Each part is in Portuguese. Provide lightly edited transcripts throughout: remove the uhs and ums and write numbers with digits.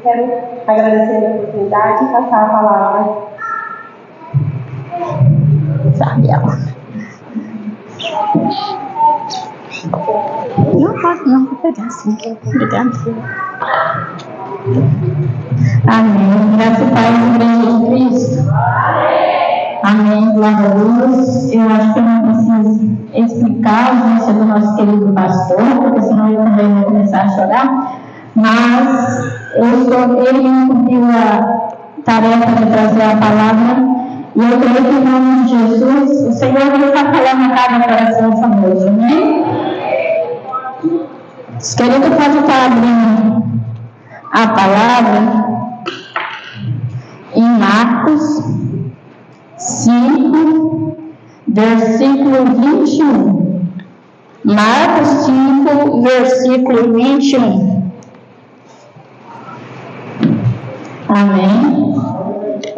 quero agradecer a oportunidade e passar a palavra. Sabe ela? Não, vou pegar assim. Obrigada. Amém. Graças a Deus, Igreja de Cristo. Amém. Glória a Deus. Eu acho que eu não preciso explicar a ausência do nosso querido pastor, porque senão eu também vou começar a chorar. Mas ele cumpriu a tarefa de trazer a palavra. E eu creio que, em nome de Jesus, o Senhor vai estar falando a cada coração essa noite. Amém? Querido, pode estar abrindo a palavra em Marcos 5, versículo 21. Marcos 5, versículo 21. Amém?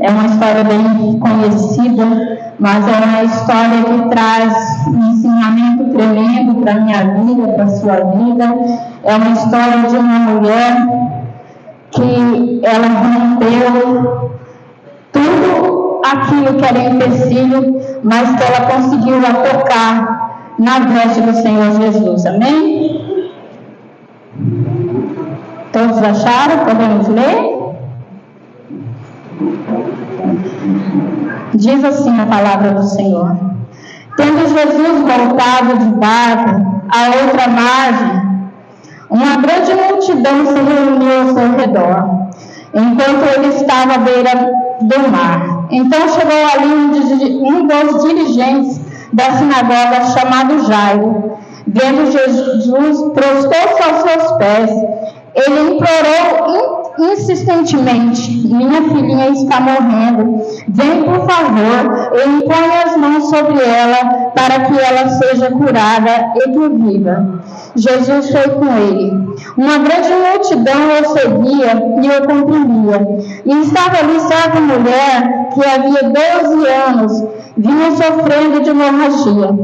É uma história bem conhecida, mas é uma história que traz um ensinamento tremendo para a minha vida, para a sua vida. É uma história de uma mulher que ela rompeu tudo aquilo que era empecilho, mas que ela conseguiu tocar na veste do Senhor Jesus. Amém? Todos acharam? Podemos ler? Diz assim a palavra do Senhor: tendo Jesus voltado de barco à outra margem, uma grande multidão se reuniu ao seu redor, enquanto ele estava à beira do mar. Então chegou ali um dos dirigentes da sinagoga, chamado Jairo. Vendo Jesus, prostou-se aos seus pés. Ele implorou insistentemente: minha filhinha está morrendo. Vem, por favor, e impõe as mãos sobre ela, para que ela seja curada e que viva. Jesus foi com ele. Uma grande multidão o seguia e o comprimia. E estava ali certa mulher que havia 12 anos vinha sofrendo de hemorragia.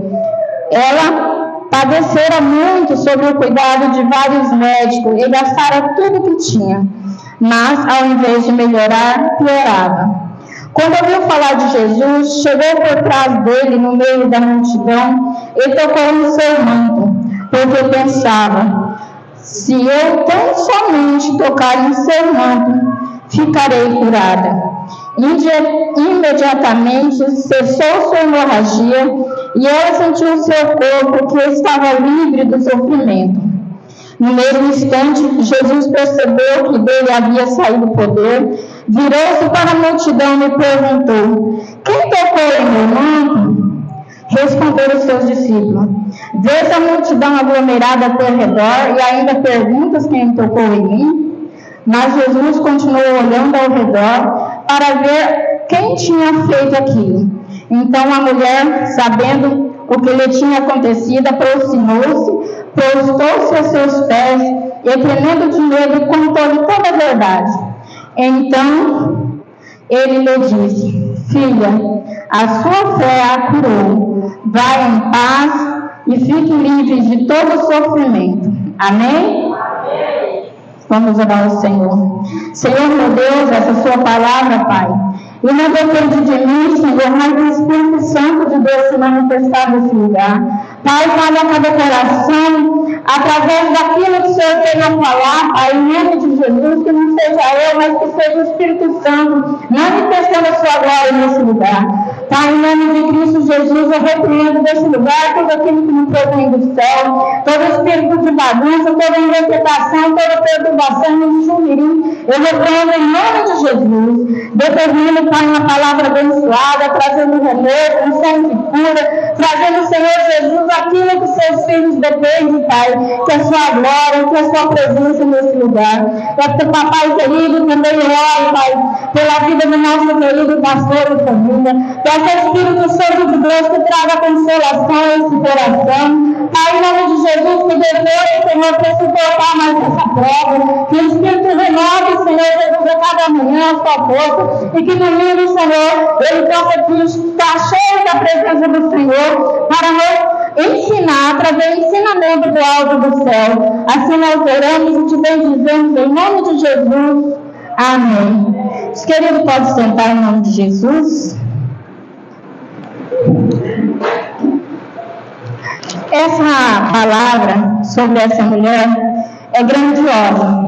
Ela padecera muito sob o cuidado de vários médicos e gastara tudo que tinha, mas ao invés de melhorar, piorava. Quando ouviu falar de Jesus, chegou por trás dele no meio da multidão e tocou no seu manto, porque pensava: se eu tão somente tocar em seu manto, ficarei curada. Imediatamente cessou sua hemorragia e ela sentiu seu corpo que estava livre do sofrimento. No mesmo instante, Jesus percebeu que dele havia saído o poder, virou-se para a multidão e perguntou: quem tocou em meu manto? Responderam os seus discípulos: vês a multidão aglomerada ao teu redor e ainda perguntas quem tocou em mim? Mas Jesus continuou olhando ao redor para ver quem tinha feito aquilo. Então a mulher, sabendo o que lhe tinha acontecido, aproximou-se, prostou-se a seus pés e, tremendo de medo, contou-lhe toda a verdade. Então ele lhe disse: filha, a sua fé a curou. Vai em paz e fique livre de todo o sofrimento. Amém? Vamos orar ao Senhor. Senhor, meu Deus, essa sua palavra, Pai, e não depende de mim, Senhor, mas do Espírito Santo de Deus se manifestar nesse lugar. Pai, fale a cada coração, através daquilo que o Senhor tem a falar, Pai, em nome de Jesus, que não seja eu, mas que seja o Espírito Santo manifestando a sua glória nesse lugar. Pai, em nome de Cristo Jesus, eu repreendo desse lugar tudo aquilo que não provém do céu, todo espírito de bagunça, toda interpretação, toda perturbação, enxumirim, eu repreendo em nome de Jesus. Determino, Pai, uma palavra abençoada, trazendo renovo, unção de cura, trazendo, Senhor Jesus, aquilo que seus filhos dependem, Pai, que a sua glória, que a sua presença nesse lugar. Papai querido, também oro, Pai, pela vida do nosso querido pastor e família. Peço Espírito Santo de Deus que traga consolação a esse coração. Pai, em nome de Jesus, que depois, Senhor, para suportar mais essa prova, que o Espírito renove, Senhor Jesus, a cada manhã a sua força, e que domingo, Senhor, ele possa estar cheio da presença do Senhor para nos ensinar, trazer ensinamento do alto do céu. Assim nós oramos e te bendizemos em nome de Jesus. Amém. Os queridos, pode sentar em nome de Jesus. Essa palavra sobre essa mulher é grandiosa.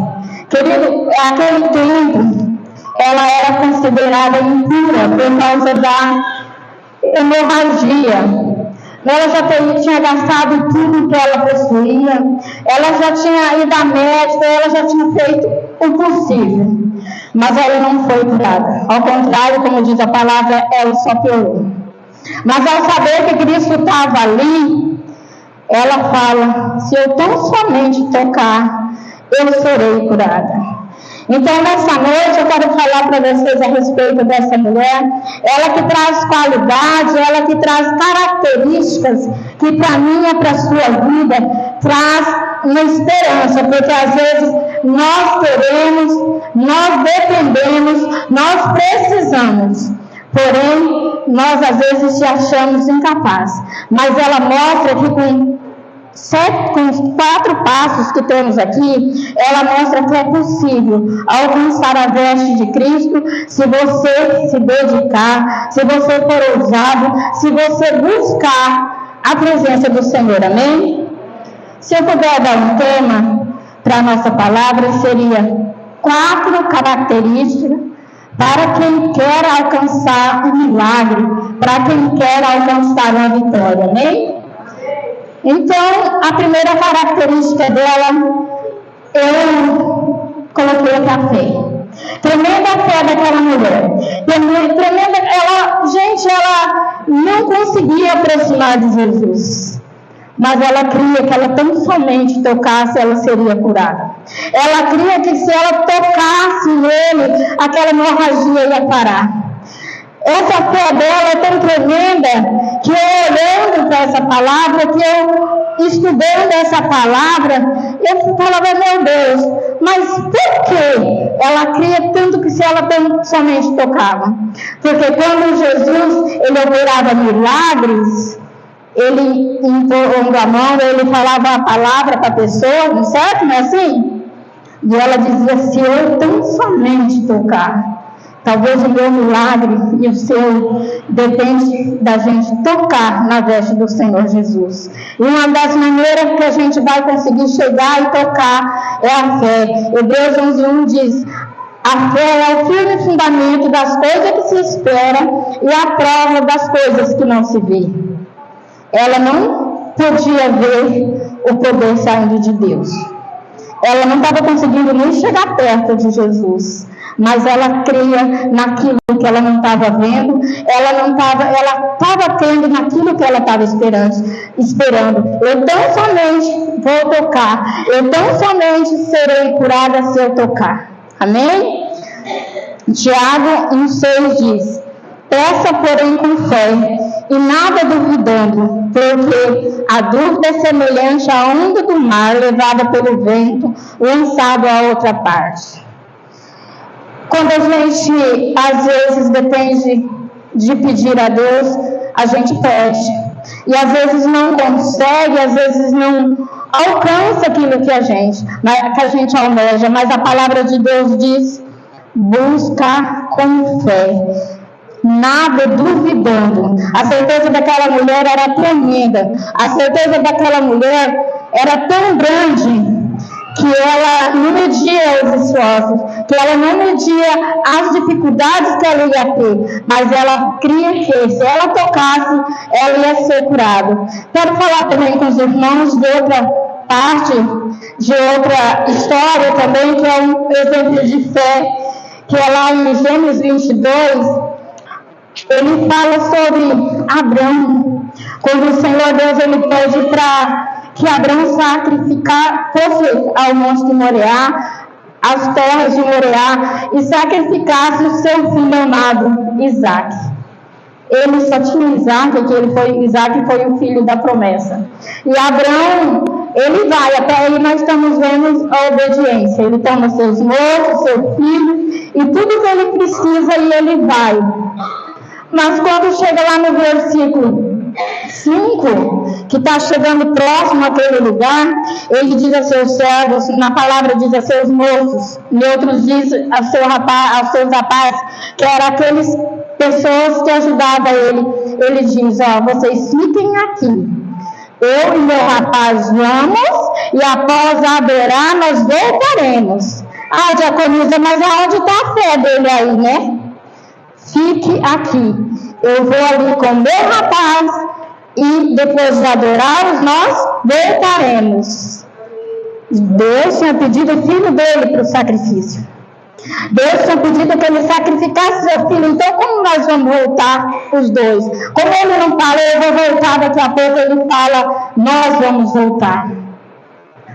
Querido, naquele tempo, ela era considerada impura por causa da hemorragia. Ela já tinha gastado tudo que ela possuía, ela já tinha ido à médica, ela já tinha feito o possível, mas ela não foi curada. Ao contrário, como diz a palavra, ela só piorou. Mas ao saber que Cristo estava ali, ela fala: se eu tão somente tocar, eu serei curada. Então, nessa noite, eu quero falar para vocês a respeito dessa mulher. Ela que traz qualidade, ela que traz características que para mim e para a sua vida traz uma esperança, porque às vezes nós queremos, nós dependemos, nós precisamos, porém, nós às vezes se achamos incapazes. Mas ela mostra que com os 4 passos que temos aqui, ela mostra que é possível alcançar a veste de Cristo se você se dedicar, se você for ousado, se você buscar a presença do Senhor. Amém? Se eu puder dar um tema para a nossa palavra, seria 4 características para quem quer alcançar um milagre, para quem quer alcançar uma vitória. Amém? Então, a primeira característica dela, eu coloquei a fé. Tremenda fé daquela mulher. Tremenda, ela não conseguia aproximar de Jesus. Mas ela cria que ela tão somente tocasse, ela seria curada. Ela cria que se ela tocasse nele, aquela hemorragia ia parar. Essa fé dela é tão tremenda que eu olhando para essa palavra, que eu estudando essa palavra, eu falava: meu Deus, mas por que ela cria tanto que se ela tão somente tocava? Porque quando Jesus ele operava milagres, ele impondo a mão, ele falava a palavra para a pessoa, não é certo? Não é assim? E ela dizia: se eu tão somente tocar, talvez o meu milagre e o seu depende da gente tocar na veste do Senhor Jesus. E uma das maneiras que a gente vai conseguir chegar e tocar é a fé. Hebreus 11:1 diz: a fé é o firme fundamento das coisas que se espera e a prova das coisas que não se vê. Ela não podia ver o poder saindo de Deus. Ela não estava conseguindo nem chegar perto de Jesus. Mas ela cria naquilo que ela não estava vendo, ela estava tendo naquilo que ela estava esperando. Eu tão somente vou tocar, eu tão somente serei curada se eu tocar. Amém? Tiago 1,6 diz: peça, porém, com fé, e nada duvidando, porque a dúvida é semelhante à onda do mar levada pelo vento, lançado a outra parte. Quando a gente, às vezes, depende de pedir a Deus, a gente pede. E às vezes não consegue, às vezes não alcança aquilo que a gente almeja. Mas a palavra de Deus diz: busca com fé, nada duvidando. A certeza daquela mulher era tremenda. A certeza daquela mulher era tão grande que ela não media os esforços, que ela não media as dificuldades que ela ia ter, mas ela cria que se ela tocasse, ela ia ser curada. Quero falar também com os irmãos de outra parte, de outra história também, que é um exemplo de fé, que é lá em Gênesis 22, ele fala sobre Abrão, quando o Senhor Deus ele pede para que Abrão fosse ao monte de Moriá, às terras de Moriá, e sacrificasse o seu filho amado, Isaque. Ele só tinha Isaque foi o filho da promessa. E Abrão, ele vai, até aí nós estamos vendo a obediência. Ele toma seus moços, seu filho, e tudo que ele precisa, e ele vai. Mas quando chega lá no versículo 5, que está chegando próximo àquele lugar, ele diz a seus servos, na palavra diz a seus moços, em outros diz aos seus rapazes, que eram aquelas pessoas que ajudavam ele. Ele diz, vocês fiquem aqui, eu e meu rapaz vamos, e após adorar nós voltaremos. Diaconisa, mas aonde está a fé dele aí, né? Fique aqui, eu vou ali com meu rapaz, e depois de adorá-los, nós voltaremos. Deus tinha pedido o filho dele para o sacrifício. Deus tinha pedido que ele sacrificasse seu filho. Então, como nós vamos voltar os dois? Como ele não fala, eu vou voltar daqui a pouco, ele fala, nós vamos voltar.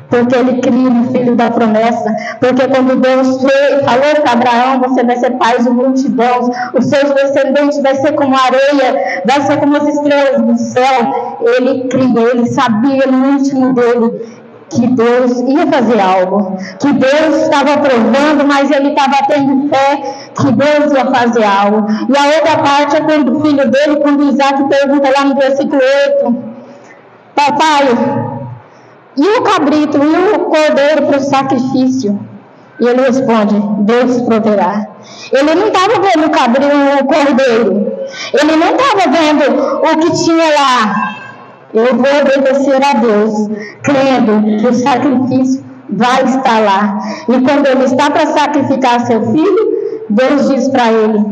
Porque ele cria no filho da promessa. Porque quando Deus falou para Abraão, você vai ser pai de multidões, os seus descendentes vai ser como a areia, vai ser como as estrelas do céu. Ele criou, ele sabia no íntimo dele que Deus ia fazer algo, que Deus estava provando, mas ele estava tendo fé que Deus ia fazer algo. E a outra parte é quando o filho dele, quando Isaac pergunta lá no versículo 8, papai, e o cabrito, e o cordeiro para o sacrifício? E ele responde, Deus proverá. Ele não estava vendo o cordeiro, ele não estava vendo o que tinha lá. Eu vou obedecer a Deus, crendo que o sacrifício vai estar lá. E quando ele está para sacrificar seu filho, Deus diz para ele,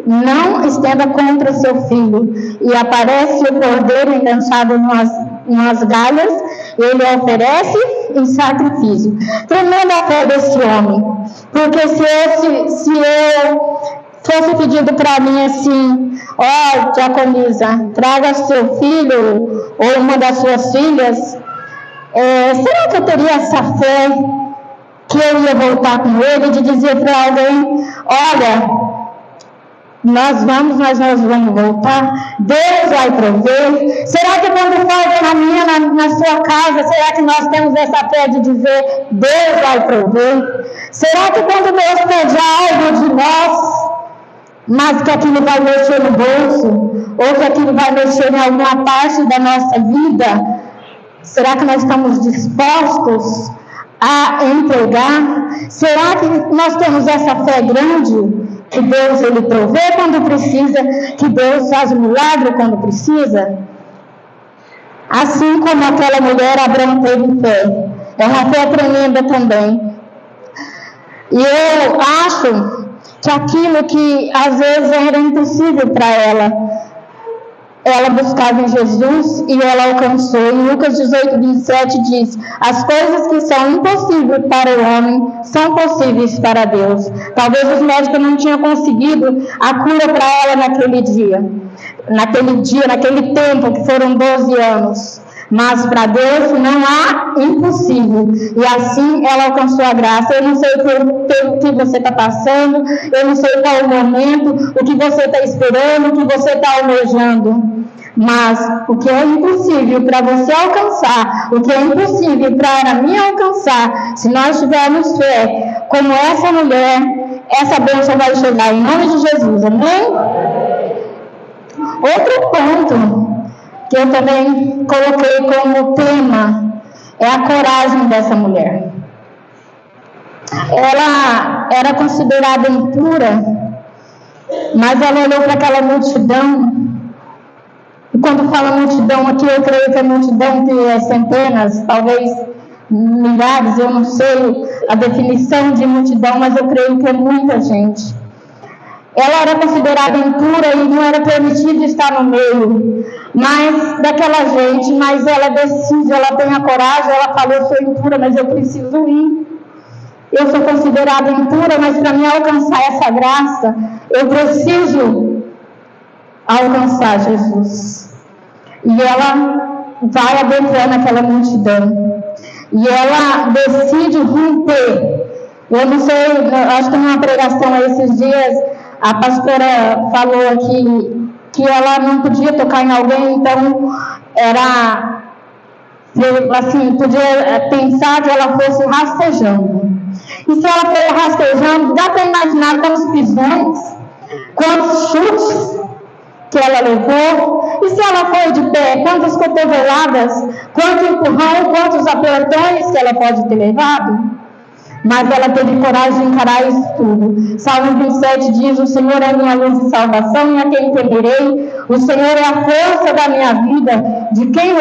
não estenda contra seu filho. E aparece o cordeiro enganchado umas galhas, ele oferece em sacrifício. Tremenda fé desse homem, porque se eu fosse pedido para mim assim, diaconisa, traga seu filho ou uma das suas filhas, será que eu teria essa fé que eu ia voltar com ele, de dizer para alguém, olha, nós vamos voltar, Deus vai prover? Será que quando falta na minha, na sua casa, será que nós temos essa fé de dizer, Deus vai prover? Será que quando Deus pede algo de nós, mas que aquilo vai mexer no bolso, ou que aquilo vai mexer em alguma parte da nossa vida, será que nós estamos dispostos a entregar? Será que nós temos essa fé grande, que Deus ele provê quando precisa, que Deus faz um milagre quando precisa? Assim como aquela mulher, Abraão teve fé. É uma fé tremenda também. E eu acho que aquilo que às vezes era impossível para ela buscava em Jesus e ela alcançou. Em Lucas 18, 27 diz, as coisas que são impossíveis para o homem são possíveis para Deus. Talvez os médicos não tinham conseguido a cura para ela naquele tempo, que foram 12 anos. Mas para Deus não há impossível. E assim ela alcançou a graça. Eu não sei pelo que você está passando, eu não sei qual o momento, o que você está esperando, o que você está almejando. Mas o que é impossível para você alcançar, o que é impossível para mim alcançar, se nós tivermos fé, como essa mulher, essa bênção vai chegar em nome de Jesus. Amém? Outro ponto que eu também coloquei como tema é a coragem dessa mulher. Ela era considerada impura, mas ela olhou para aquela multidão, e quando fala multidão aqui, eu creio que é multidão que é centenas, talvez milhares, eu não sei a definição de multidão, mas eu creio que é muita gente. Ela era considerada impura e não era permitido estar no meio daquela gente, mas ela decide, ela tem a coragem, ela fala, eu sou impura, mas eu preciso ir. Eu sou considerada impura, mas para mim alcançar essa graça, eu preciso alcançar Jesus. E ela vai adentrando aquela multidão. E ela decide romper. Eu não sei, acho que numa pregação esses dias, a pastora falou aqui que ela não podia tocar em alguém, então era assim, podia pensar que ela fosse rastejando. E se ela for rastejando, dá para imaginar quantos pisões, quantos chutes que ela levou? E se ela foi de pé, quantas cotoveladas, quanto empurrão, quantos apertões que ela pode ter levado? Mas ela teve coragem de encarar isso tudo. Salmo 27 diz: o Senhor é minha luz e salvação, e a quem temerei? O Senhor é a força da minha vida, de quem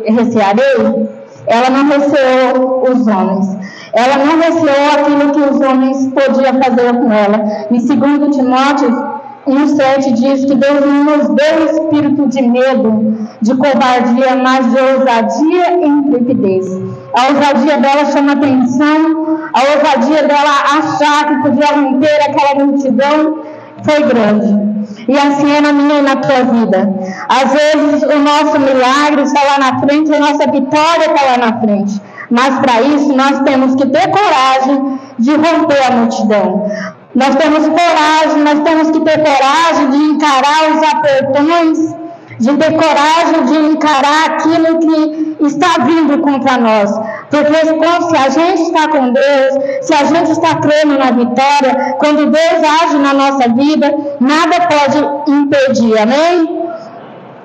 recearei? Ela não receou os homens. Ela não receou aquilo que os homens podiam fazer com ela. Em 2 Timóteo 1,7 diz que Deus não nos deu espírito de medo, de covardia, mas de ousadia e intrepidez. A ousadia dela chama atenção, a ousadia dela achar que podia romper aquela multidão foi grande. E assim é na minha e na tua vida. Às vezes o nosso milagre está lá na frente, a nossa vitória está lá na frente. Mas para isso nós temos que ter coragem de romper a multidão. Nós temos coragem, nós temos que ter coragem de encarar os apertões, de ter coragem de encarar aquilo que está vindo contra nós. Porque se a gente está com Deus, se a gente está crendo na vitória, quando Deus age na nossa vida, nada pode impedir, amém?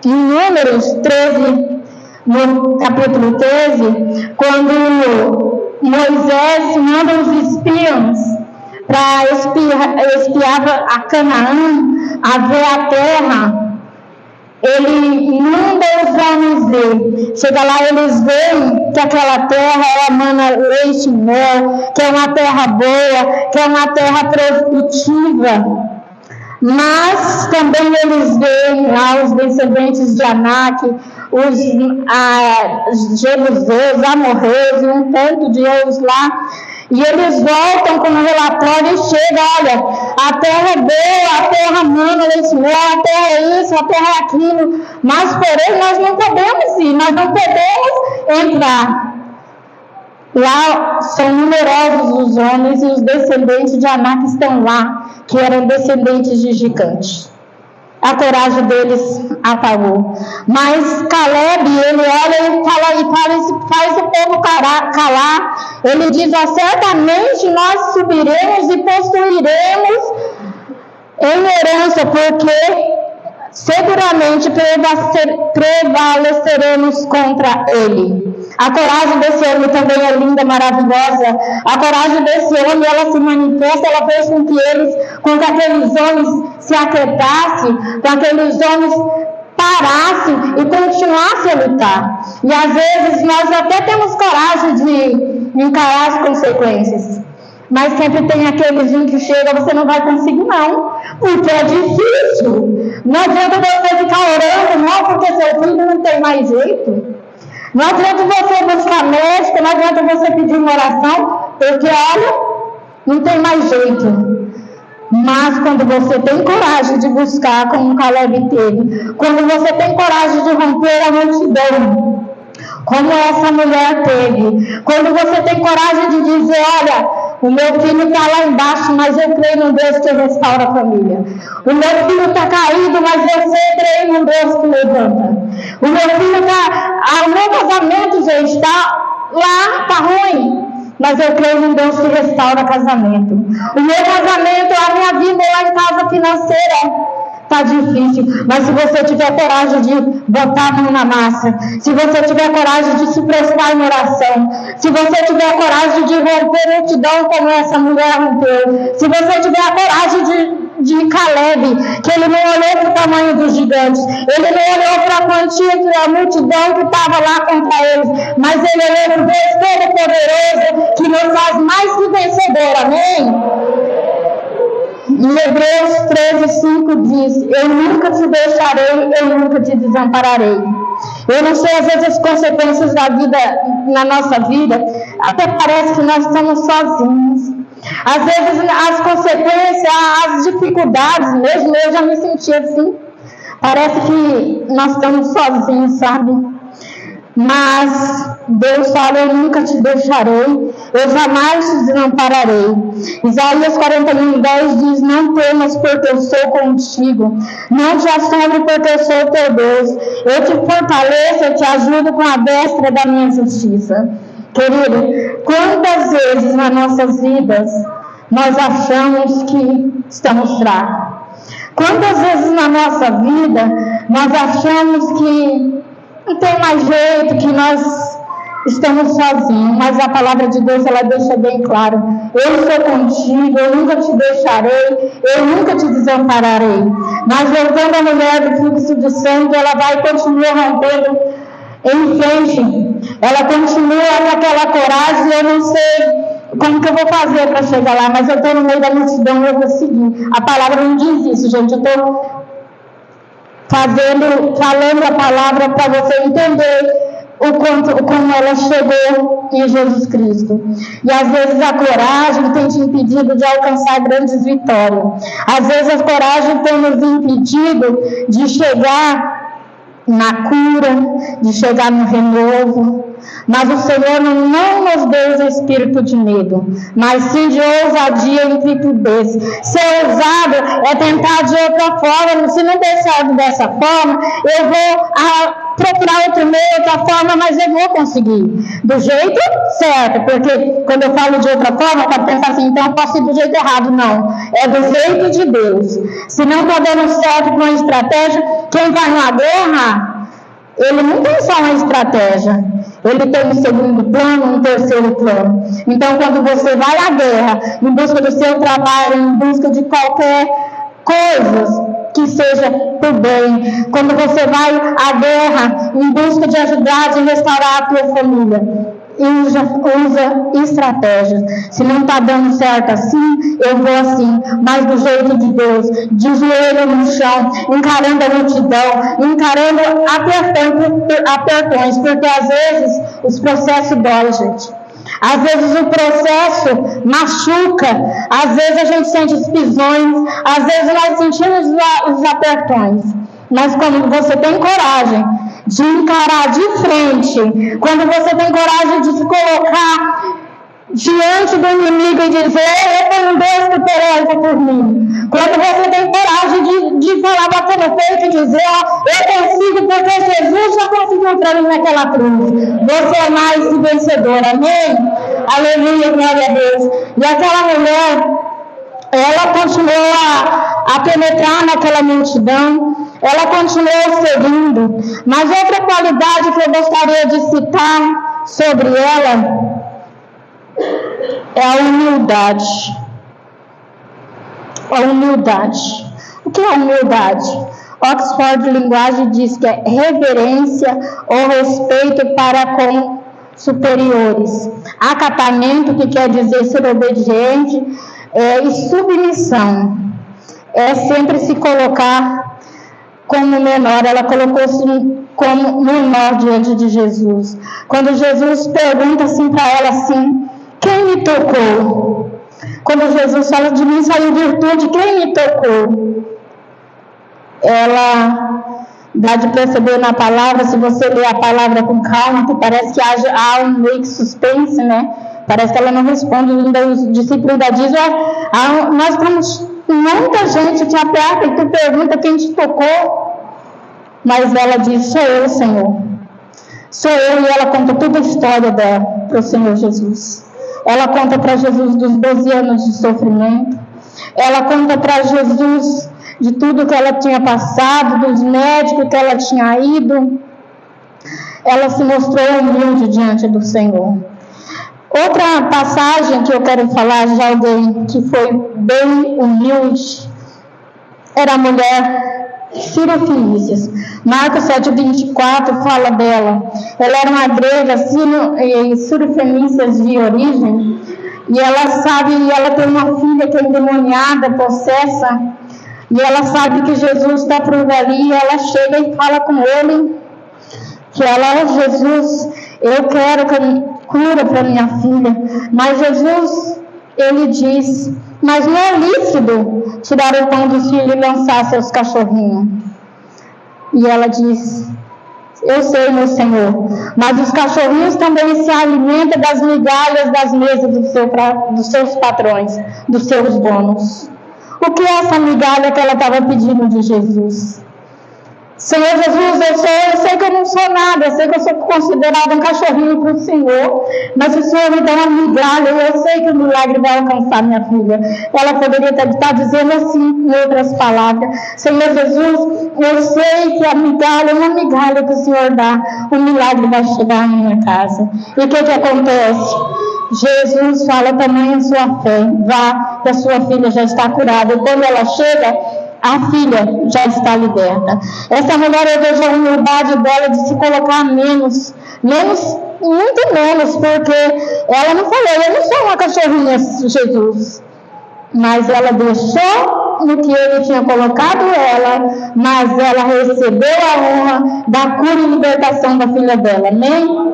Em Números 13, no capítulo 13, quando Moisés manda os espiões para espiar a Canaã, a ver a terra, ele manda os homens ver. Chega lá, eles veem que aquela terra emana leite e mel, que é uma terra boa, que é uma terra produtiva. Mas também eles veem lá os descendentes de Anak, os jebuseus, amorreus e um tanto de outros lá. E eles voltam com um relatório e chega: olha, a terra é boa, a terra mana leite e mel, a terra é isso, a terra é aquilo, mas porém nós não podemos ir, nós não podemos entrar. Lá são numerosos os homens e os descendentes de Anak estão lá, que eram descendentes de gigantes. A coragem deles apagou. Mas Caleb, ele olha e faz o povo calar. Ele diz: certamente nós subiremos e possuiremos em herança, porque seguramente prevaleceremos contra ele. A coragem desse homem também é linda, maravilhosa. A coragem desse homem, ela se manifesta, ela fez com que aqueles homens se aquietassem, com que aqueles homens parassem e continuassem a lutar. E às vezes nós até temos coragem de encarar as consequências, mas sempre tem aqueles que chegam: você não vai conseguir não, porque é difícil. Não adianta você ficar orando, não, porque seu filho não tem mais jeito. Não adianta você buscar médico, não adianta você pedir uma oração, porque olha, não tem mais jeito. Mas quando você tem coragem de buscar, como Caleb teve, quando você tem coragem de romper a multidão, como essa mulher teve, quando você tem coragem de dizer: olha, o meu filho está lá embaixo, mas eu creio num Deus que restaura a família. O meu filho está caído, mas você crê num Deus que levanta. O meu filho o meu casamento já está lá, está ruim, mas eu creio num Deus que restaura casamento. O meu casamento, a minha vida lá em casa financeira está difícil, mas se você tiver coragem de botar a mão na massa, se você tiver coragem de se prestar em oração, se você tiver coragem de romper multidão como essa mulher rompeu, se você tiver a coragem de Caleb, que ele não olhou para o tamanho dos gigantes, ele não olhou para a quantia a multidão que estava lá contra eles, mas ele olhou para o Deus Todo-Poderoso, que nos faz mais que vencedor, amém? Em Hebreus 13:5 diz: eu nunca te deixarei, eu nunca te desampararei. Eu não sei, às vezes as consequências da vida, na nossa vida, até parece que nós estamos sozinhos. Às vezes as consequências, as dificuldades, mesmo eu já me senti assim. Parece que nós estamos sozinhos, sabe? Mas Deus fala: eu nunca te deixarei, eu jamais te desampararei. Isaías 41:10 diz: não temas, porque eu sou contigo, não te assombres, porque eu sou teu Deus, eu te fortaleço, eu te ajudo com a destra da minha justiça. Querido, quantas vezes nas nossas vidas nós achamos que estamos fracos? Quantas vezes na nossa vida nós achamos que não tem mais jeito, que nós estamos sozinhos, mas a palavra de Deus ela deixa bem claro: eu sou contigo, eu nunca te deixarei, eu nunca te desampararei. Mas voltando à mulher do fluxo de sangue, ela vai continuar rompendo em frente, ela continua com aquela coragem. Eu não sei como que eu vou fazer para chegar lá, mas eu estou no meio da multidão, eu vou seguir. A palavra não diz isso, gente. Eu estou falando a palavra para você entender como ela chegou em Jesus Cristo. E às vezes a coragem tem te impedido de alcançar grandes vitórias. Às vezes a coragem tem nos impedido de chegar na cura, de chegar no renovo. Mas o Senhor não nos deu o espírito de medo, mas sim de ousadia e intrepidez. Ser ousado é tentar de outra forma. Se não der certo dessa forma, eu vou procurar outro meio, outra forma, mas eu vou conseguir do jeito certo. Porque quando eu falo de outra forma, pode pensar assim: então eu posso ir do jeito errado. Não, é do jeito de Deus. Se não está dando certo com uma estratégia, quem vai numa guerra, ele não tem só uma estratégia, ele tem um segundo plano, um terceiro plano. Então, quando você vai à guerra, em busca do seu trabalho, em busca de qualquer coisa que seja por bem, quando você vai à guerra, em busca de ajudar, de restaurar a tua família, usa estratégias. Se não está dando certo assim, eu vou assim, mas do jeito de Deus, de joelho no chão, encarando a multidão, encarando apertões, porque às vezes os processos doem, gente. Às vezes o processo machuca, às vezes a gente sente os pisões, às vezes nós sentimos os apertões. Mas quando você tem coragem de encarar de frente, quando você tem coragem de se colocar diante do inimigo e dizer: eu tenho um Deus que peleza por mim. Quando você tem coragem de falar, bater no peito e dizer: eu consigo, porque Jesus já conseguiu para mim naquela cruz. Você é mais que vencedor. Amém? Aleluia, glória a Deus. E aquela mulher, ela continuou a penetrar naquela multidão, ela continuou seguindo. Mas outra qualidade que eu gostaria de citar sobre ela é a humildade. A humildade. O que é humildade? Oxford Linguagem diz que é reverência ou respeito para com superiores. Acatamento, que quer dizer ser obediente, e submissão. É sempre se colocar como menor. Ela colocou-se como menor diante de Jesus. Quando Jesus pergunta assim para ela assim: quem me tocou? Quando Jesus fala: de mim saiu virtude, quem me tocou? Ela dá de perceber na palavra, se você ler a palavra com calma, que parece que há um meio que suspense, né? Parece que ela não responde. Os discípulos ainda dizem: nós estamos, muita gente te aperta e tu pergunta quem te tocou. Mas ela diz: sou eu, Senhor. Sou eu. E ela conta toda a história dela para o Senhor Jesus. Ela conta para Jesus dos 12 anos de sofrimento. Ela conta para Jesus de tudo que ela tinha passado, dos médicos que ela tinha ido. Ela se mostrou humilde diante do Senhor. Outra passagem que eu quero falar de alguém que foi bem humilde era a mulher Sírio-Fenícias. Marcos 7,24 fala dela. Ela era uma grega Sírio-Fenícias de origem, e ela tem uma filha que é endemoniada, possessa, e ela sabe que Jesus está por ali, e ela chega e fala com ele, que ela: Jesus, eu quero cura para minha filha. Mas Jesus, ele diz: mas não é lícito tirar o pão do filho e lançar seus cachorrinhos. E ela diz: eu sei, meu Senhor, mas os cachorrinhos também se alimentam das migalhas das mesas dos seus patrões, dos seus donos. O que é essa migalha que ela estava pedindo de Jesus? Senhor Jesus, eu sei que eu não sou nada, eu sei que eu sou considerado um cachorrinho para o Senhor, mas o Senhor me dá uma migalha, e eu sei que o milagre vai alcançar minha filha. Ela poderia estar dizendo assim, em outras palavras: Senhor Jesus, eu sei que a migalha, uma migalha que o Senhor dá, o milagre vai chegar na minha casa. E o que acontece? Jesus fala: tamanha a sua fé, vá, que a sua filha já está curada. E quando ela chega, a filha já está liberta. Essa mulher, eu vejo a humildade dela de se colocar menos, muito menos, porque ela não falou: eu não sou uma cachorrinha, Jesus. Mas ela deixou no que ele tinha colocado ela, mas ela recebeu a honra da cura e libertação da filha dela. Amém?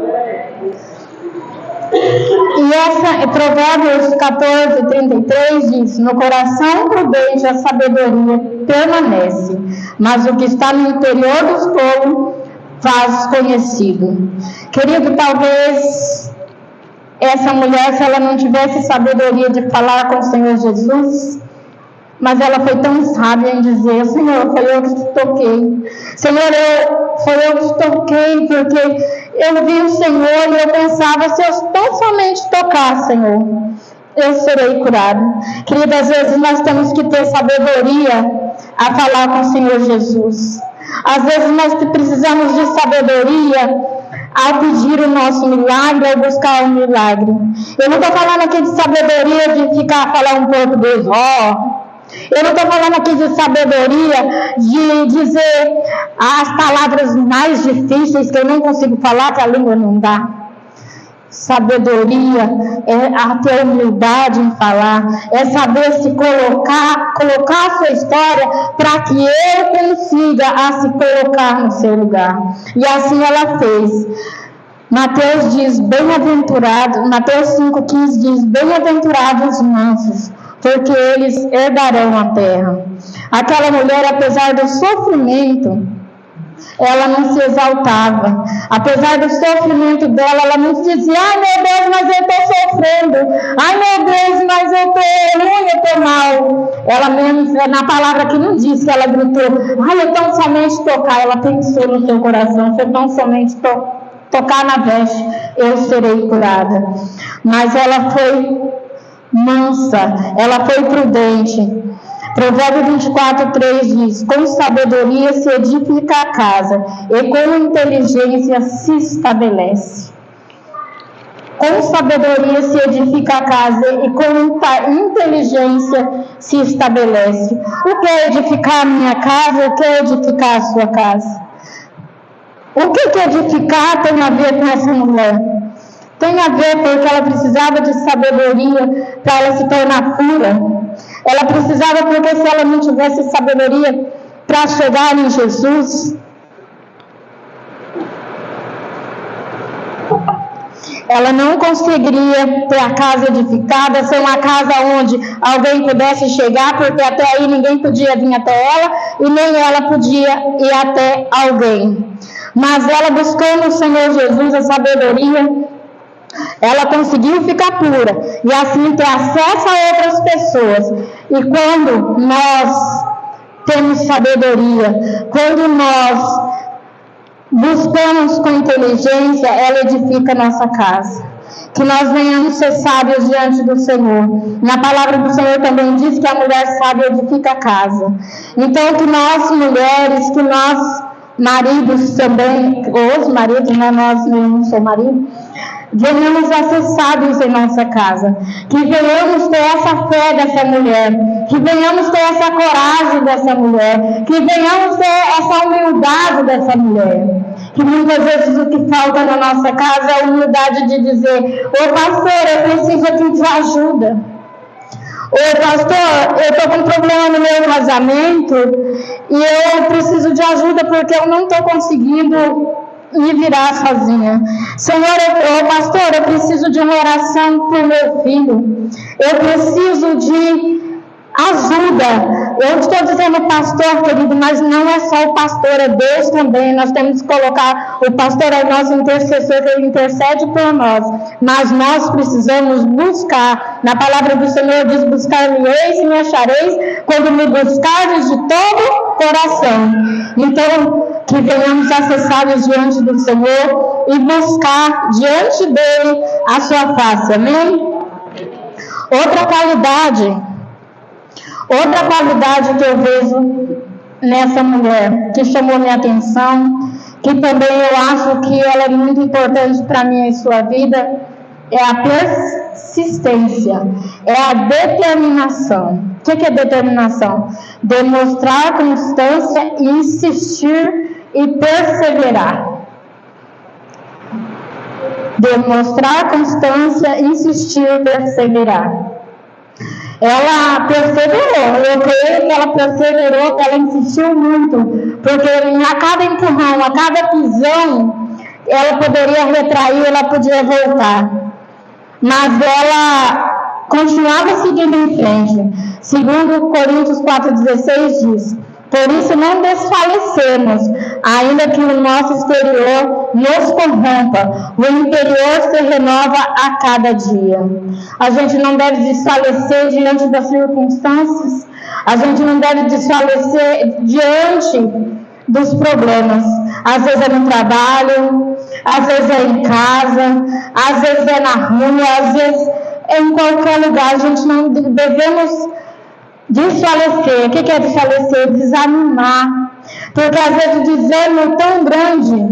E essa, Provérbios 14:33 diz: no coração prudente a sabedoria permanece, mas o que está no interior dos tolos faz conhecido. Querido, talvez essa mulher, se ela não tivesse sabedoria de falar com o Senhor Jesus, mas ela foi tão sábia em dizer: Senhor, foi eu que te toquei. Senhor, foi eu que te toquei, porque eu vi o Senhor e eu pensava: se eu tão somente tocar, Senhor, eu serei curado. Querida, às vezes nós temos que ter sabedoria a falar com o Senhor Jesus. Às vezes nós precisamos de sabedoria ao pedir o nosso milagre, ao buscar o milagre. Eu não estou falando aqui de sabedoria de ficar falando um português, eu não estou falando aqui de sabedoria de dizer as palavras mais difíceis que eu não consigo falar, que a língua não dá. Sabedoria é ter humildade em falar, é saber se colocar a sua história para que eu consiga se colocar no seu lugar. E assim ela fez. Mateus diz: bem-aventurado, Mateus 5,15 diz: bem-aventurados os mansos, porque eles herdarão a terra. Aquela mulher, apesar do sofrimento, ela não se exaltava. Apesar do sofrimento dela, ela não dizia: ai meu Deus, mas eu estou sofrendo, ai meu Deus, mas eu estou ruim, eu estou mal. Ela mesmo, na palavra que não diz que ela gritou: ai, eu tão somente tocar. Ela pensou no seu coração: se eu tão somente tocar na veste, eu serei curada. Mas ela foi mansa, ela foi prudente. Provérbios 24:3 diz: com sabedoria se edifica a casa, e com inteligência se estabelece. Com sabedoria se edifica a casa, e com inteligência se estabelece. O que é edificar a minha casa? O que é edificar a sua casa? O que edificar tem a ver com essa mulher? Tem a ver porque ela precisava de sabedoria para ela se tornar pura. Ela precisava, porque se ela não tivesse sabedoria para chegar em Jesus, ela não conseguiria ter a casa edificada, ser uma casa onde alguém pudesse chegar, porque até aí ninguém podia vir até ela e nem ela podia ir até alguém. Mas ela, buscando o Senhor Jesus, a sabedoria, ela conseguiu ficar pura e assim ter acesso a outras pessoas. E quando nós temos sabedoria, quando nós buscamos com inteligência, ela edifica a nossa casa. Que nós venhamos ser sábios diante do Senhor. Na palavra do Senhor também diz que a mulher sábia edifica a casa. Então que nós mulheres, que nós maridos também, os maridos, né? Nós não somos marido, venhamos a ser sábios em nossa casa, que venhamos ter essa fé dessa mulher, que venhamos ter essa coragem dessa mulher, que venhamos ter essa humildade dessa mulher. Que muitas vezes o que falta na nossa casa é a humildade de dizer: ô pastor, eu preciso aqui de ajuda. Ô pastor, eu estou com um problema no meu casamento e eu preciso de ajuda porque eu não estou conseguindo me virar sozinha. Senhor, pastor, eu preciso de uma oração para o meu filho. Eu preciso de ajuda. Eu estou dizendo pastor, querido, mas não é só o pastor, é Deus também. Nós temos que colocar, o pastor é o nosso intercessor, que ele intercede por nós. Mas nós precisamos buscar. Na palavra do Senhor diz: buscar-me-eis e me achareis, quando me buscares de todo coração. Então, que venhamos acessá-los diante do Senhor e buscar diante dele a sua face, amém? Outra qualidade que eu vejo nessa mulher, que chamou minha atenção, que também eu acho que ela é muito importante para mim e sua vida, é a persistência, é a determinação. O que é determinação? Demonstrar constância, insistir e perseverar. Demonstrar constância, insistir e perseverar. Ela perseverou, eu creio que ela perseverou, que ela insistiu muito, porque a cada empurrão, a cada pisão, ela poderia retrair, ela podia voltar. Mas ela continuava seguindo em frente. Segundo Coríntios 4,16 diz: por isso não desfalecemos, ainda que o nosso exterior nos corrompa, o interior se renova a cada dia. A gente não deve desfalecer diante das circunstâncias, a gente não deve desfalecer diante dos problemas. Às vezes é no trabalho, às vezes é em casa, às vezes é na rua, às vezes é em qualquer lugar. A gente não devemos desfalecer. O que é desfalecer? Desanimar. Porque às vezes o desânimo é tão grande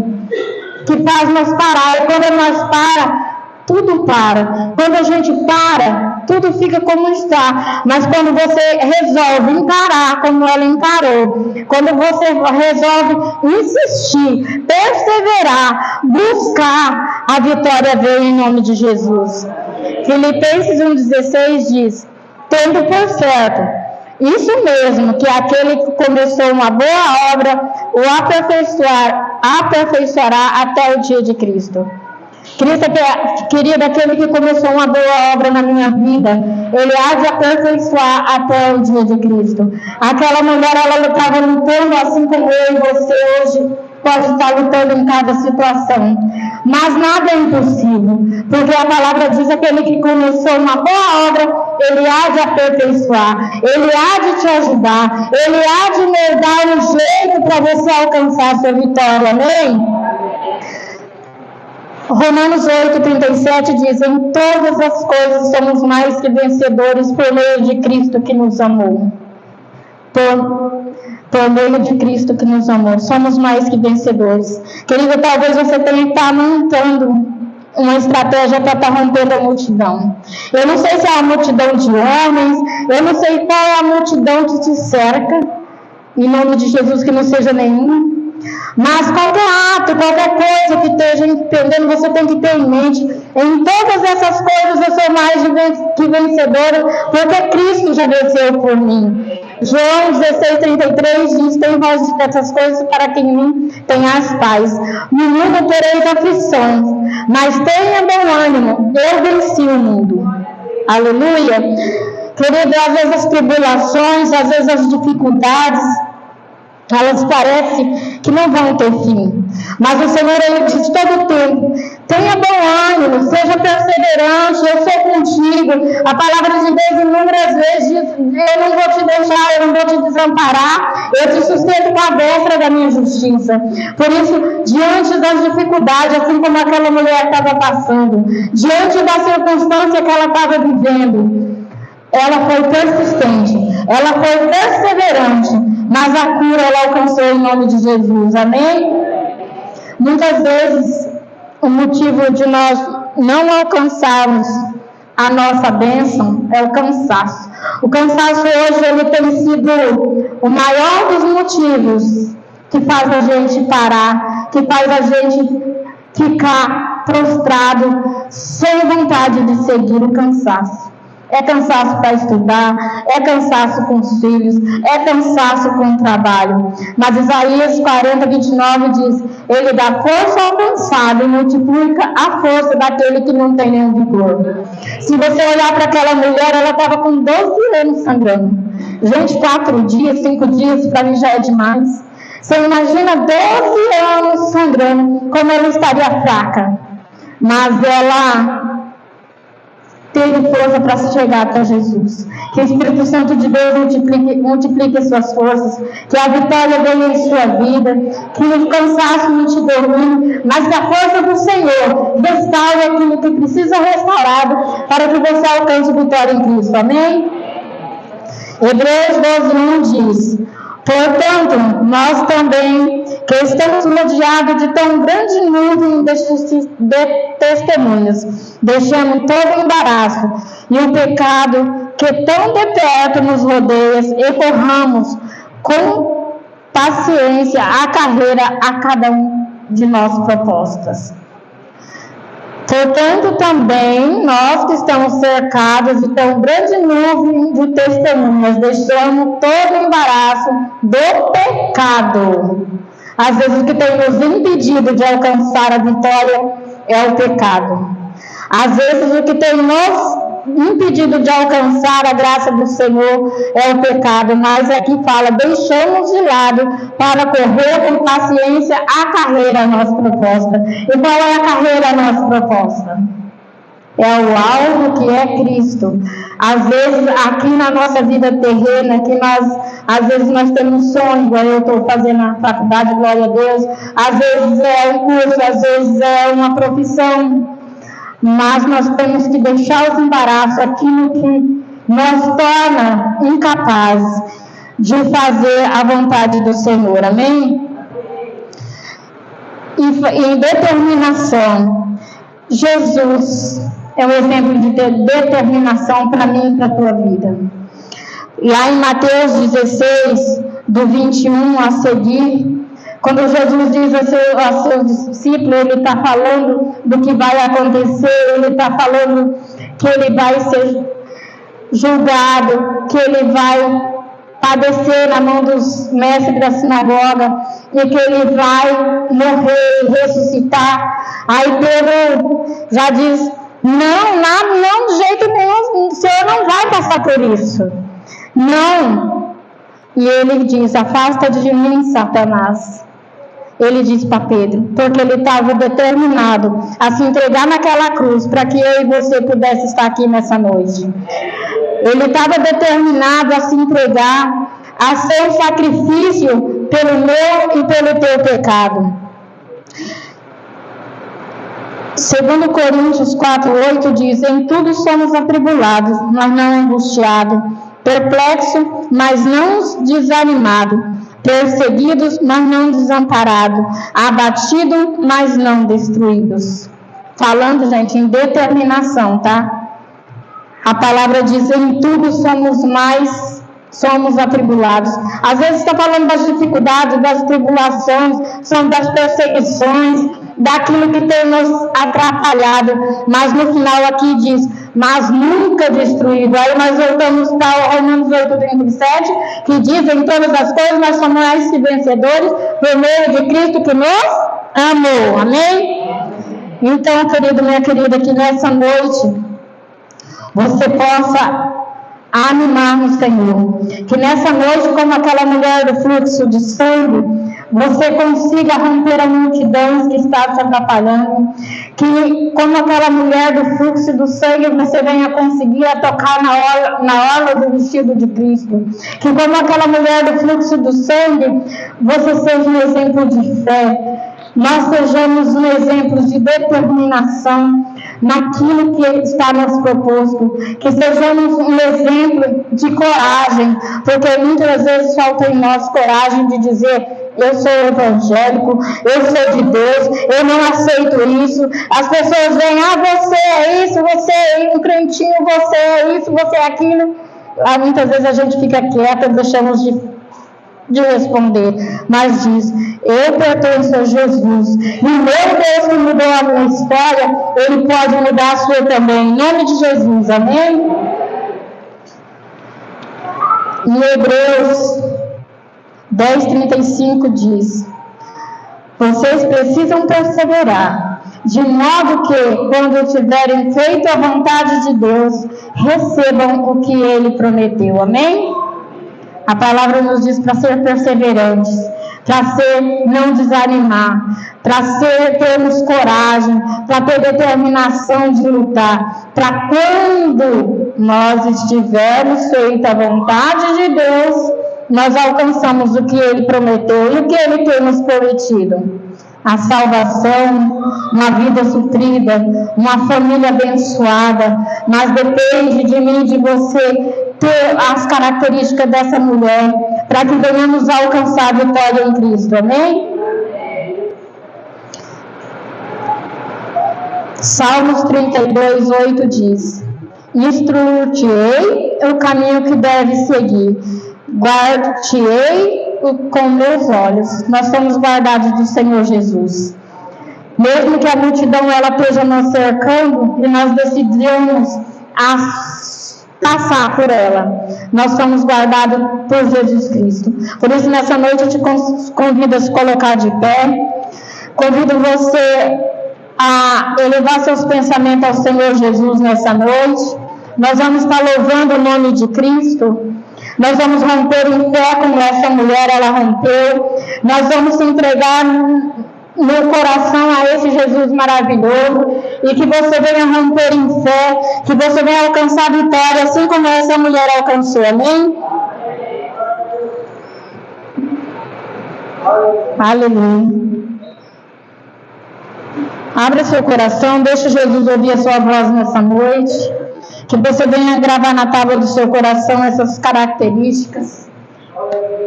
que faz nós parar. E quando nós paramos, tudo para. Quando a gente para, tudo fica como está. Mas quando você resolve encarar como ela encarou, quando você resolve insistir, perseverar, buscar, a vitória vem em nome de Jesus. Filipenses 1,16 diz: tendo por certo, isso mesmo, que aquele que começou uma boa obra o aperfeiçoará até o dia de Cristo. Querido, aquele que começou uma boa obra na minha vida, ele há de aperfeiçoar até o dia de Cristo. Aquela mulher, ela estava lutando assim como eu e você hoje pode estar lutando em cada situação. Mas nada é impossível, porque a palavra diz: aquele que começou uma boa obra, ele há de aperfeiçoar, ele há de te ajudar, ele há de me dar um jeito para você alcançar a sua vitória, amém? Romanos 8,37 diz: em todas as coisas somos mais que vencedores por meio de Cristo que nos amou. Por meio de Cristo que nos amou, somos mais que vencedores. Querido, talvez você tenha que estar montando uma estratégia para estar rompendo a multidão. Eu não sei se é a multidão de homens, eu não sei qual é a multidão que te cerca, em nome de Jesus que não seja nenhuma. Mas qualquer ato, qualquer coisa que esteja impedindo, você tem que ter em mente: em todas essas coisas eu sou mais que vencedora, porque Cristo já venceu por mim. João 16,33 diz: tem voz dessas coisas para quem não tem as paz. No mundo tereis aflições, mas tenha bom ânimo, eu venci o mundo. Aleluia. Querido, às vezes as tribulações, às vezes as dificuldades, elas parecem que não vão ter fim. Mas o Senhor, ele diz todo o tempo: tenha bom ânimo, seja perseverante, eu sou contigo. A palavra de Deus inúmeras vezes diz: eu não vou te deixar, eu não vou te desamparar, eu te sustento com a destra da minha justiça. Por isso, diante das dificuldades, assim como aquela mulher estava passando, diante da circunstância que ela estava vivendo, ela foi persistente, ela foi perseverante, mas a cura ela alcançou em nome de Jesus, amém? Muitas vezes o motivo de nós não alcançarmos a nossa bênção é o cansaço. O cansaço hoje ele tem sido o maior dos motivos que faz a gente parar, que faz a gente ficar prostrado, sem vontade de seguir. O cansaço. É cansaço para estudar, é cansaço com os filhos, é cansaço com o trabalho. Mas Isaías 40:29 diz: ele dá força ao cansado e multiplica a força daquele que não tem nenhum vigor. Se você olhar para aquela mulher, ela estava com 12 anos sangrando. Gente, 4 dias, 5 dias, para mim já é demais. Você imagina 12 anos sangrando, como ela estaria fraca. Mas ela terem força para chegar até Jesus. Que o Espírito Santo de Deus multiplique suas forças, que a vitória venha em sua vida, que o cansaço não te domine, mas que a força do Senhor restaure aquilo que precisa restaurado para que você alcance vitória em Cristo. Amém? Hebreus 12:1 diz: portanto, nós também, que estamos rodeados de tão grande nuvem de testemunhas, deixamos todo o embaraço e o pecado que tão de perto nos rodeia e corramos com paciência a carreira a cada um de nós propostas. Portanto, também, nós que estamos cercados de tão grande nuvem de testemunhas, deixamos todo o embaraço do pecado. Às vezes, o que tem nos impedido de alcançar a vitória é o pecado. Às vezes, o que tem nos impedido de alcançar a graça do Senhor é o pecado, mas aqui fala, deixamos de lado para correr com paciência a carreira a nossa proposta. E qual é a carreira a nossa proposta? É o alvo que é Cristo. Às vezes, aqui na nossa vida terrena, às vezes nós temos sonho, eu estou fazendo a faculdade, glória a Deus, às vezes é um curso, às vezes é uma profissão, mas nós temos que deixar os embaraços, aquilo que nos torna incapazes de fazer a vontade do Senhor, amém? E determinação. Jesus é um exemplo de determinação para mim e para a tua vida. Lá em Mateus 16, do 21 a seguir, quando Jesus diz a seus discípulos, ele está falando do que vai acontecer, ele está falando que ele vai ser julgado, que ele vai padecer na mão dos mestres da sinagoga e que ele vai morrer e ressuscitar. Aí Pedro já diz, não, de jeito nenhum, o Senhor não vai passar por isso. Não. E ele diz, afasta-te de mim, Satanás. Ele disse para Pedro, porque ele estava determinado a se entregar naquela cruz para que eu e você pudesse estar aqui nessa noite. Ele estava determinado a se entregar, a ser um sacrifício pelo meu e pelo teu pecado. 2 Coríntios 4:8 diz, em tudo somos atribulados, mas não angustiados, perplexos, mas não desanimados, perseguidos, mas não desamparados, abatidos, mas não destruídos. Falando, gente, em determinação, tá? A palavra diz, em tudo somos atribulados. Às vezes está falando das dificuldades, das tribulações, são das perseguições, daquilo que tem nos atrapalhado, mas no final aqui diz, mas nunca destruído. Aí nós voltamos para Romanos 8:37, que diz, em todas as coisas nós somos mais que vencedores por meio de Cristo que nos amou. Amém? Então, querido, minha querida, que nessa noite você possa animar no Senhor. Que nessa noite, como aquela mulher do fluxo de sangue, você consiga romper a multidão que está te atrapalhando. Que como aquela mulher do fluxo do sangue, você venha conseguir tocar na orla do vestido de Cristo. Que como aquela mulher do fluxo do sangue, você seja um exemplo de fé. Nós sejamos um exemplo de determinação naquilo que está nos proposto, que sejamos um exemplo de coragem, porque muitas vezes falta em nós coragem de dizer, eu sou evangélico, eu sou de Deus, eu não aceito isso. As pessoas veem, você é isso, você é um crentinho, você é isso, você é aquilo. Muitas vezes a gente fica quieta, deixamos de responder, mas diz, eu pertenço a Jesus, e meu Deus que mudou a minha história, Ele pode mudar a sua também, em nome de Jesus, amém? Em Hebreus 10:35 diz, vocês precisam perseverar, de modo que, quando tiverem feito a vontade de Deus, recebam o que Ele prometeu, amém? A palavra nos diz para ser perseverantes, para não desanimar, para termos coragem, para ter determinação de lutar. para quando nós estivermos feito a vontade de Deus, nós alcançamos o que Ele prometeu e o que Ele tem nos prometido. A salvação, uma vida suprida, uma família abençoada, mas depende de mim e de você ter as características dessa mulher, para que venhamos alcançar a vitória em Cristo, amém? Salmos 32, 8 diz: instruir-te-ei o caminho que deve seguir, guardar-te-ei com meus olhos. Nós somos guardados do Senhor Jesus. Mesmo que a multidão ela esteja nos cercando e nós decidimos passar por ela, nós somos guardados por Jesus Cristo. Por isso, nessa noite, eu te convido a se colocar de pé. Convido você a elevar seus pensamentos ao Senhor Jesus nessa noite. Nós vamos estar louvando o nome de Cristo. Nós vamos romper em fé como essa mulher ela rompeu. Nós vamos se entregar no coração a esse Jesus maravilhoso. E que você venha romper em fé, que você venha alcançar a vitória, assim como essa mulher alcançou. Amém? Aleluia. Abra seu coração, deixe Jesus ouvir a sua voz nessa noite. Que você venha gravar na tábua do seu coração essas características.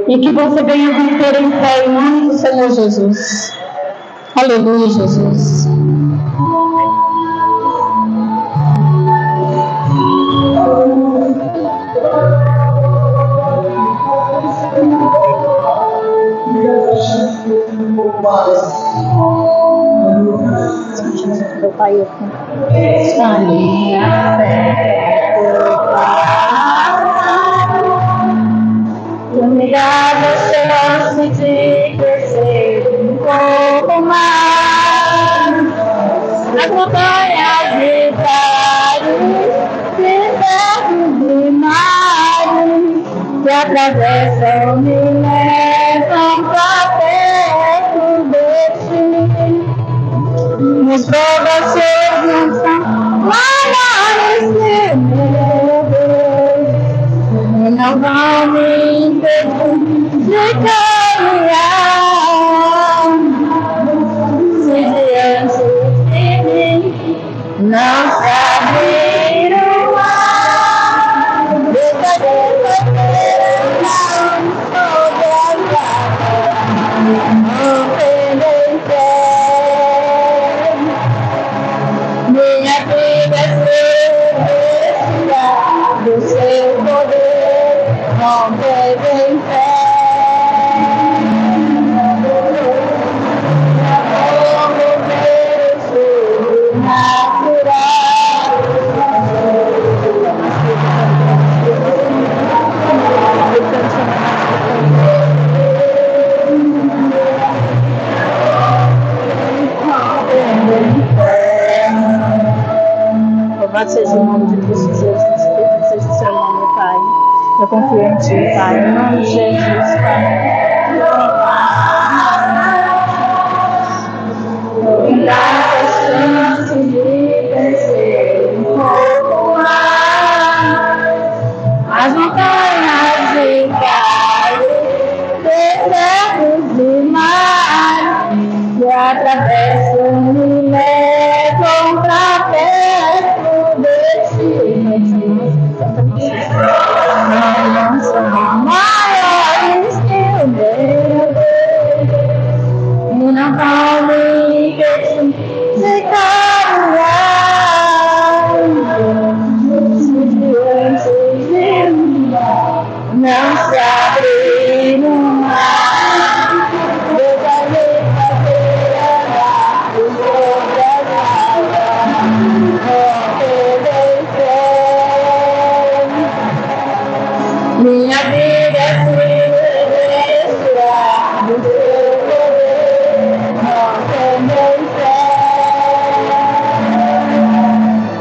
E que você venha romper em fé em nome do Senhor Jesus. Aleluia, Jesus. Meu Pai, eu a minha fé, tu me dás a chance de crescer um pouco mais nas montanhas e vales, desertos e mares que atravessam me levam pra perto de ti. Nos provações não são maiores que meu Deus, não vão me impedir de caminhar. Se diante de mim não se abrir o mar, deixa de fazer não obedecer. Minha vida é ser do seu poder, romper em fé. Como Deus sobrenatural. Louvado seja o nome de Cristo Jesus, bendito seja o seu nome, Pai. Eu confio em Ti, Pai, em nome de Jesus, Pai. Me dá a chance de vencer um pouco mais as montanhas e vales, desertos e mares que atravessam me levam pra perto de Ti. Não são maiores que o meu Deus, e não vão me impedir de caminhar. Se diante de mim não se abrir no mar, Deus vai me fazer andar sobre as águas, obedecer. Minha vida se restaurar do seu poder, rompendo em fé.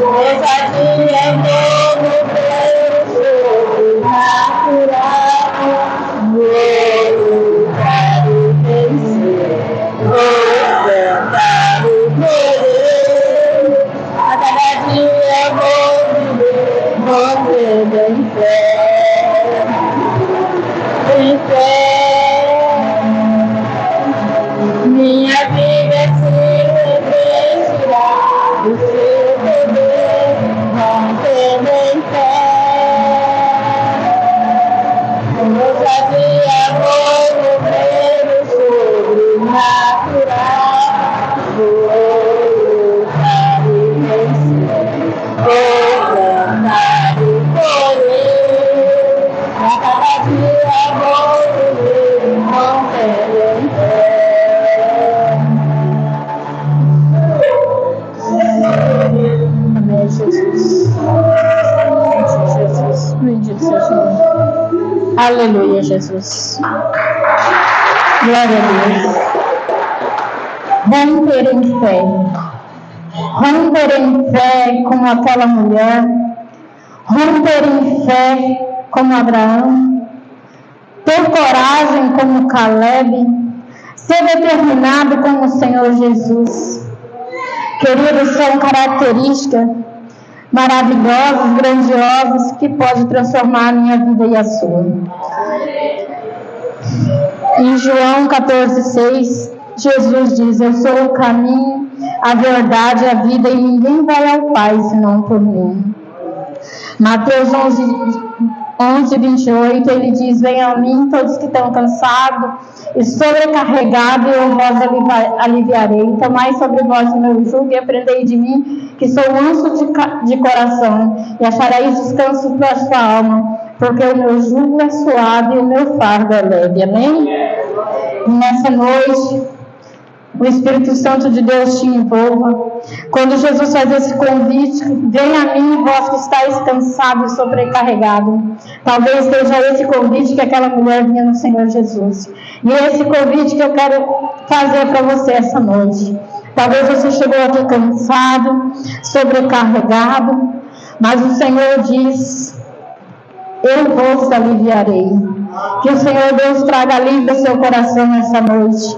Ousadia em todo Deus sobrenatural. Eu quero vencer, vou cantar o poder. A cada dia eu vou em fé, minha vida se revestirá do seu poder, rompendo em fé. Ousadia, vou mover o sobrenatural, vou lutar e vencer, vou cantar e correr, a cada dia vou viver, rompendo em fé. Amém, Jesus. Jesus, bendito seja o nome. Aleluia, Jesus. Glória a Deus. Romper em fé. Romper em fé como aquela mulher. Romper em fé como Abraão. Ter coragem como Caleb. Ser determinado como o Senhor Jesus. Queridos, são características maravilhosas, grandiosas, que pode transformar a minha vida e a sua. Em João 14,6, Jesus diz: eu sou o caminho, a verdade e a vida, e ninguém vai ao Pai senão por mim. Mateus 11:28, ele diz: venham a mim todos que estão cansados e sobrecarregados, e eu vos aliviarei. Tomai sobre vós o meu jugo e aprendei de mim, que sou manso de coração, e achareis descanso para a sua alma, porque o meu jugo é suave e o meu fardo é leve. Amém? E nessa noite, o Espírito Santo de Deus te envolva. Quando Jesus faz esse convite: venha a mim, vós que estáis cansados e sobrecarregados. Talvez seja esse convite que aquela mulher vinha no Senhor Jesus. E esse convite que eu quero fazer para você essa noite. Talvez você chegou aqui cansado, sobrecarregado, mas o Senhor diz: eu vos aliviarei. Que o Senhor Deus traga alívio ao seu coração nessa noite.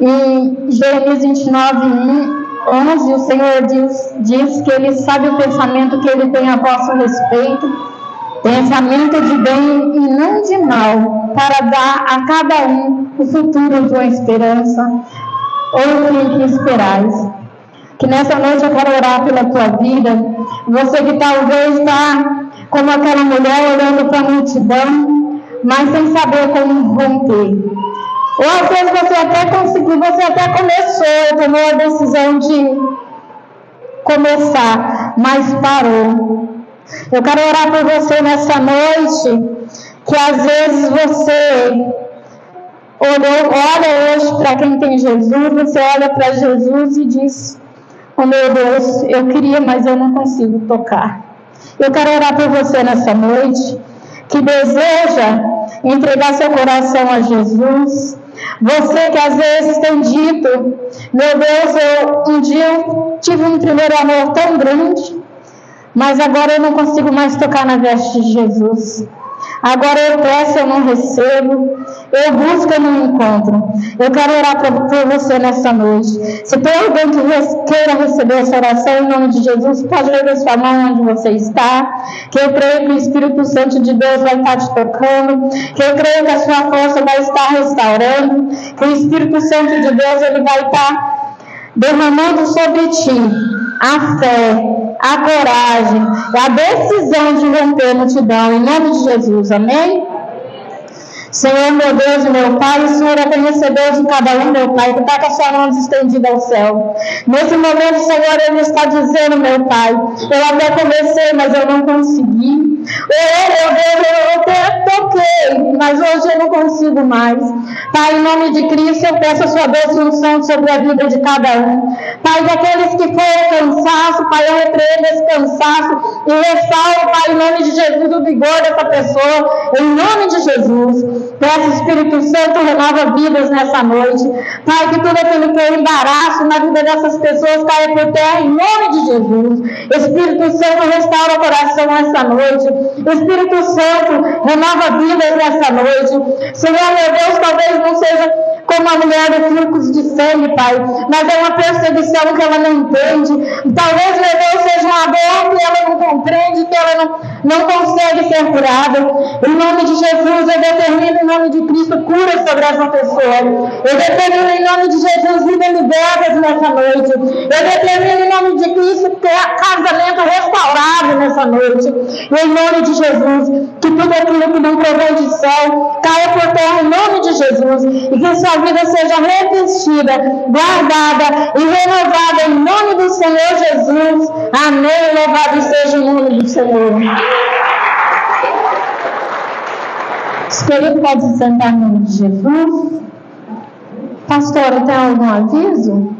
Em Jeremias 29:11, o Senhor diz que Ele sabe o pensamento que Ele tem a vosso respeito, pensamento de bem e não de mal, para dar a cada um o futuro de uma esperança, ou o que esperais. Que nessa noite eu quero orar pela tua vida. Você que talvez está como aquela mulher olhando para a multidão, mas sem saber como romper. Ou às vezes você até conseguiu, você até começou, tomou a decisão de começar, mas parou. Eu quero orar por você nessa noite, que às vezes você olha hoje para quem tem Jesus, você olha para Jesus e diz: oh meu Deus, eu queria, mas eu não consigo tocar. Eu quero orar por você nessa noite, que deseja entregar seu coração a Jesus. Você que às vezes tem dito: meu Deus, um dia eu tive um primeiro amor tão grande, mas agora eu não consigo mais tocar na veste de Jesus. Agora eu peço, eu não recebo, eu busco, eu não encontro. Eu quero orar por você nessa noite. Se tem alguém que queira receber essa oração em nome de Jesus, pode levar sua mão onde você está, que eu creio que o Espírito Santo de Deus vai estar te tocando, que eu creio que a sua força vai estar restaurando, que o Espírito Santo de Deus ele vai estar derramando sobre ti a fé, a coragem, a decisão de romper a multidão, em nome de Jesus, amém? Senhor, meu Deus e meu Pai, o Senhor é conhecedor de cada um, meu Pai, que está com a sua mão estendida ao céu. Nesse momento, Senhor, Ele está dizendo, meu Pai, eu até comecei, mas eu não consegui. Meu Deus, eu até toquei, mas hoje eu não consigo mais. Pai, em nome de Cristo, eu peço a sua doce unção sobre a vida de cada um. Pai, daqueles que foram cansaço, Pai, eu repreendo esse cansaço e restauro, Pai, em nome de Jesus, o vigor dessa pessoa, em nome de Jesus. Peço, Espírito Santo, renova vidas nessa noite. Pai, que tudo aquilo que é embaraço na vida dessas pessoas caia por terra, em nome de Jesus. Espírito Santo, restaura o coração nessa noite. Espírito Santo, renova vidas nessa noite. Senhor, meu Deus, talvez não seja como a mulher do fluxo de sangue, Pai, mas é uma perseguição que ela não entende. Talvez, meu Deus, seja uma dor que ela não compreende, que ela não consegue ser curada. Em nome de Jesus, eu determino em nome de Cristo cura sobre essa pessoa. Eu determino em nome de Jesus vida liberta nessa noite. Eu determino em nome de Cristo casamento restaurado nessa noite. Em nome de Jesus, que tudo aquilo que não provém de céu caia por terra em nome de Jesus e que sua vida seja revestida, guardada e renovada em nome do Senhor Jesus. Amém. Louvado seja o nome do Senhor. Espírito pode se sentar em nome de Jesus. Pastora, tem algum aviso?